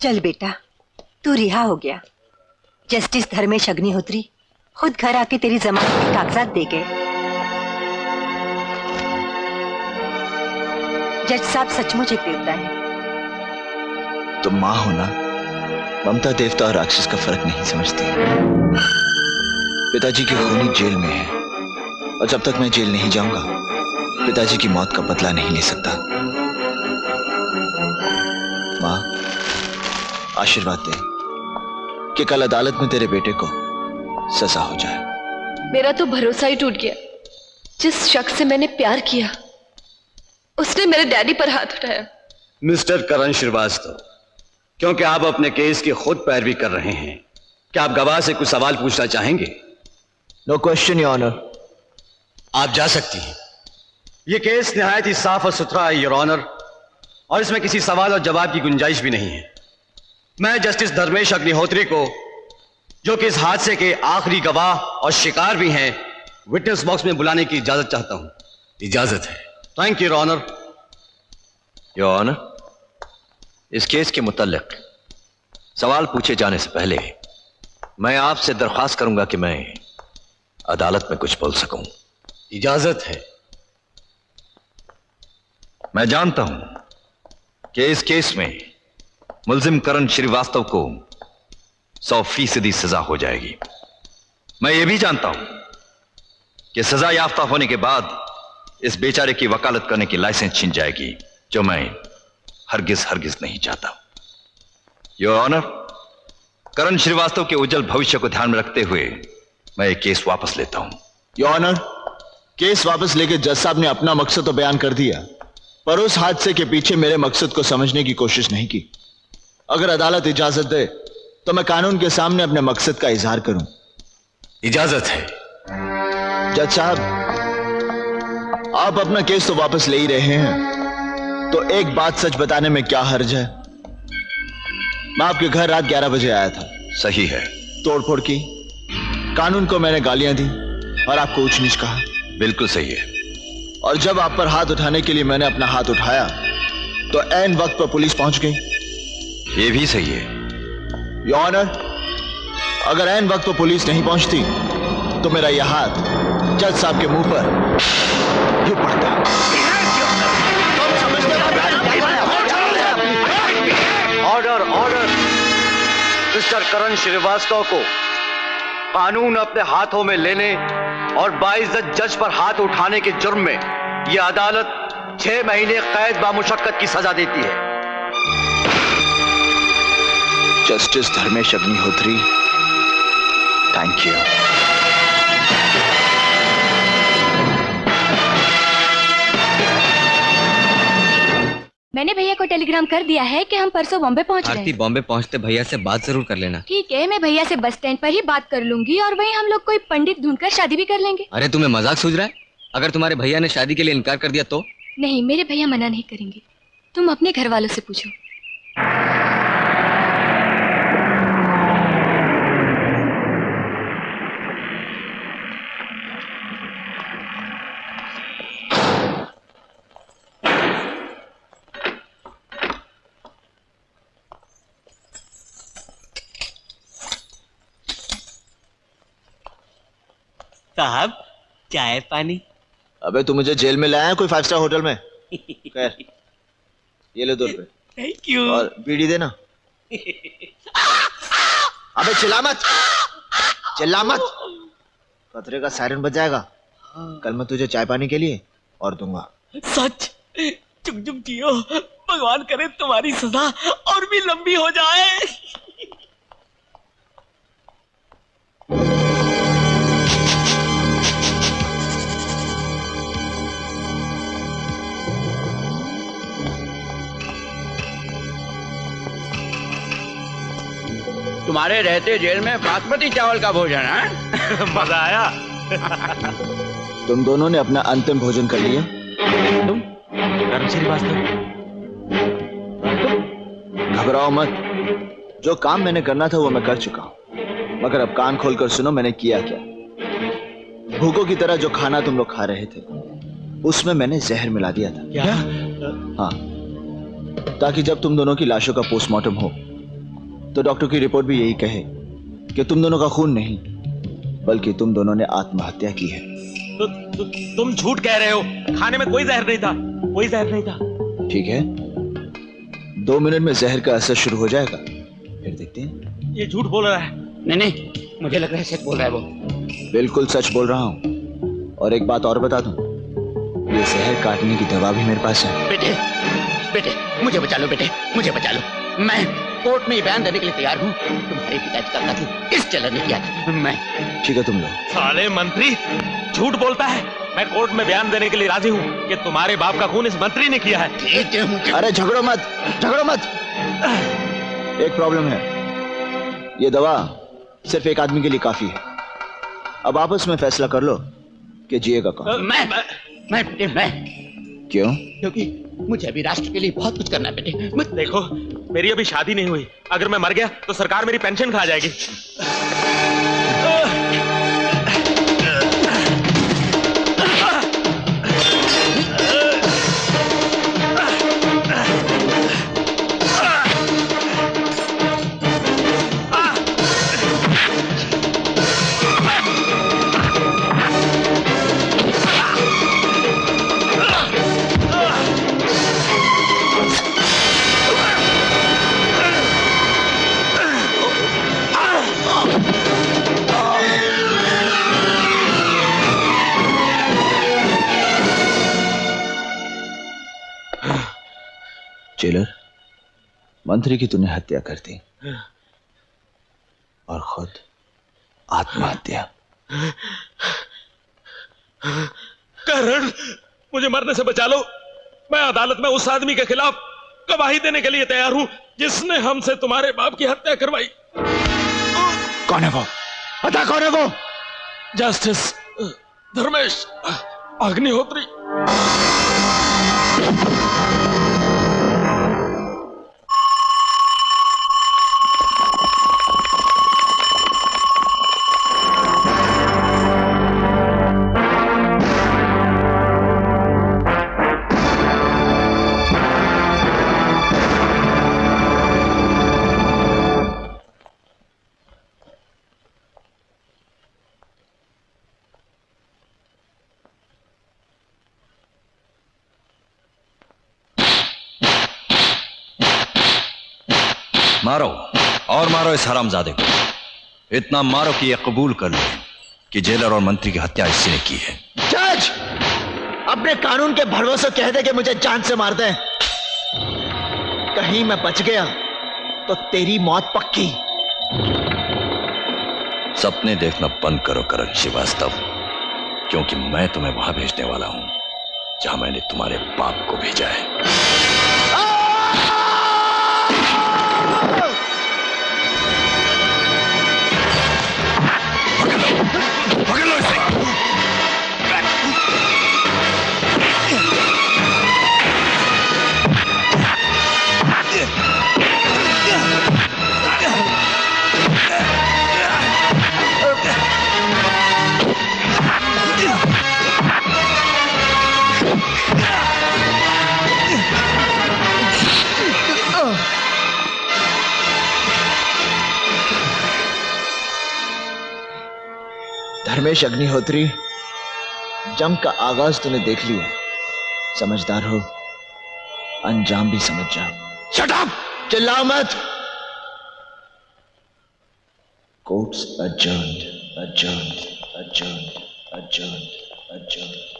चल बेटा, तू रिहा हो गया। जस्टिस धर्मेश अग्निहोत्री खुद घर आके तेरी जमानत के कागजात दे गए। जज साहब सचमुच एक देवता है। तुम मां हो ना, ममता देवता और राक्षस का फर्क नहीं समझती। पिताजी की खूनी जेल में है और जब तक मैं जेल नहीं जाऊंगा पिताजी की मौत का बदला नहीं ले सकता। मां, आशीर्वाद दे कि कल अदालत में तेरे बेटे को सजा हो जाए। मेरा तो भरोसा ही टूट गया। जिस शख्स से मैंने प्यार किया उसने मेरे डैडी पर हाथ उठाया। मिस्टर करण श्रीवास्तव, क्योंकि आप अपने केस की खुद पैरवी कर रहे हैं, क्या आप गवाह से कुछ सवाल पूछना चाहेंगे? No question your honour. आप जा सकती हैं। यह केस निहायत ही साफ और सुथरा है योर ऑनर, और इसमें किसी सवाल और जवाब की गुंजाइश भी नहीं है। मैं जस्टिस धर्मेश अग्निहोत्री को, जो कि इस हादसे के आखिरी गवाह और शिकार भी हैं, विटनेस बॉक्स में बुलाने की इजाजत चाहता हूं। इजाजत है। Thank you your honour. Your honour, इस केस के मुताल्लिक सवाल पूछे जाने से पहले मैं आपसे दरख्वास्त करूंगा कि मैं अदालत में कुछ बोल सकूं। इजाजत है। मैं जानता हूं कि इस केस में मुल्जिम करण श्रीवास्तव को 100% सजा हो जाएगी। मैं यह भी जानता हूं कि सजा याफ्ता होने के बाद इस बेचारे की वकालत करने की लाइसेंस छीन जाएगी, जो मैं हरगिज नहीं चाहता। योर ऑनर, करण श्रीवास्तव के उज्जवल भविष्य को ध्यान में रखते हुए मैं ये केस वापस लेता हूं। योर ऑनर, केस वापस लेके जज साहब ने अपना मकसद तो बयान कर दिया, पर उस हादसे के पीछे मेरे मकसद को समझने की कोशिश नहीं की। अगर अदालत इजाजत दे तो मैं कानून के सामने अपने मकसद का इजहार करूं। इजाजत है। जज साहब, आप अपना केस तो वापस ले ही रहे हैं, तो एक बात सच बताने में क्या हर्ज है? मैं आपके घर रात 11 बजे आया था। सही है। तोड़फोड़ की, कानून को मैंने गालियां दी और आपको ऊंच नीच कहा। बिल्कुल सही है। और जब आप पर हाथ उठाने के लिए मैंने अपना हाथ उठाया तो ऐन वक्त पर पुलिस पहुंच गई। यह भी सही है। योर ऑनर, अगर ऐन वक्त पर पुलिस नहीं पहुंचती तो मेरा यह हाथ जज साहब के मुंह पर यूं पड़ता। Order order. मिस्टर करण श्रीवास्तव को कानून अपने हाथों में लेने और बाइज्जत जज पर हाथ उठाने के जुर्म में यह अदालत 6 महीने कैद बामुशक्कत की सजा देती है। Justice Dharmesh Agnihotri, thank you. मैंने भैया को टेलीग्राम कर दिया है कि हम परसों बॉम्बे पहुंच रहे हैं। बॉम्बे पहुंचते भैया से बात जरूर कर लेना। ठीक है, मैं भैया से बस स्टैंड पर ही बात कर लूंगी और वहीं हम लोग कोई पंडित ढूंढकर शादी भी कर लेंगे। अरे तुम्हें मजाक सूझ रहा है? अगर तुम्हारे भैया ने शादी के लिए इनकार कर दिया तो? नहीं, मेरे भैया मना नहीं करेंगे। तुम अपने घर वालों से पूछो। साहब, चाय पानी? अबे तू मुझे जेल में लाया है कोई 5 स्टार होटल में? खैर, ये ले 2 रुपए। Thank you. और बीड़ी देना। अबे चिल्ला मत, चिल्ला मत। खतरे का सायरन बजाएगा। कल मैं तुझे चाय पानी के लिए और दूंगा। सच? चुप चुप जियो, भगवान करे तुम्हारी सजा और भी लंबी हो जाए। तुम्हारे रहते जेल में बासमती चावल का भोजन है। मजा आया। तुम दोनों ने अपना अंतिम भोजन कर लिया? तुम करण श्रीवास्तव? घबराओ मत, जो काम मैंने करना था वो मैं कर चुका हूं। मगर अब कान खोलकर सुनो मैंने किया क्या। भूखों की तरह जो खाना तुम लोग खा रहे थे उसमें मैंने जहर मिला दिया था। क्या? हाँ, ताकि जब तुम दोनों की लाशों का पोस्टमार्टम हो तो डॉक्टर की रिपोर्ट भी यही कहे कि तुम दोनों का खून नहीं बल्कि तुम दोनों ने आत्महत्या की है। तुम झूठ कह रहे हो। खाने में कोई जहर नहीं था, कोई जहर नहीं था। ठीक है, 2 मिनट में जहर का असर शुरू हो जाएगा, फिर देखते हैं। ये झूठ बोल रहा है। नहीं, मुझे लग रहा है सच बोल रहा है वो। बिल्कुल सच बोल रहा हूँ। और एक बात और बता दूं, ये जहर काटने की दवा भी मेरे पास है। बेटे, मुझे बचा लो बेटे, मुझे बचा लो। मैं कोर्ट में बयान देने के लिए तैयार हूँ। तुम्हारे पिताजी का कत्ल इस टेलर ने किया था। मैं ठीक है, तुम लोग। साले मंत्री झूठ बोलता है। मैं कोर्ट में बयान देने के लिए राजी हूँ कि तुम्हारे बाप का खून इस मंत्री ने किया है। अरे झगड़ो मत, झगड़ो मत। एक प्रॉब्लम है, ये दवा सिर्फ एक आदमी के लिए काफी है। अब आपस में फैसला कर लो कि जिएगा कौन। मैं क्यों? क्योंकि मुझे अभी राष्ट्र के लिए बहुत कुछ करना है बेटे। देखो, मेरी अभी शादी नहीं हुई। अगर मैं मर गया तो सरकार मेरी पेंशन खा जाएगी। जेलर, मंत्री की तूने हत्या कर दी और खुद आत्महत्या। करण, मुझे मरने से बचा लो। मैं अदालत में उस आदमी के खिलाफ गवाही देने के लिए तैयार हूं जिसने हमसे तुम्हारे बाप की हत्या करवाई। कौन है वो? बता कौन है वो? जस्टिस धर्मेश अग्निहोत्री। मारो और मारो इस हरामजादे को। इतना मारो कि ये कबूल कर ले कि जेलर और मंत्री की हत्या इसी ने की है। जज, अपने कानून के भरोसे कह दे कि मुझे जान से मार दे। कहीं मैं बच गया तो तेरी मौत पक्की। सपने देखना बंद करो करण श्रीवास्तव, क्योंकि मैं तुम्हें वहां भेजने वाला हूं जहां मैंने तुम्हारे बाप को भेजा है। पकड़ लो इसे। धर्मेश अग्निहोत्री, जंग का आगाज तूने देख लिया। समझदार हो, अंजाम भी समझ जाओ। Shut up! चिल्लाओ मत। Courts adjourned, adjourned, adjourned, adjourned, adjourned.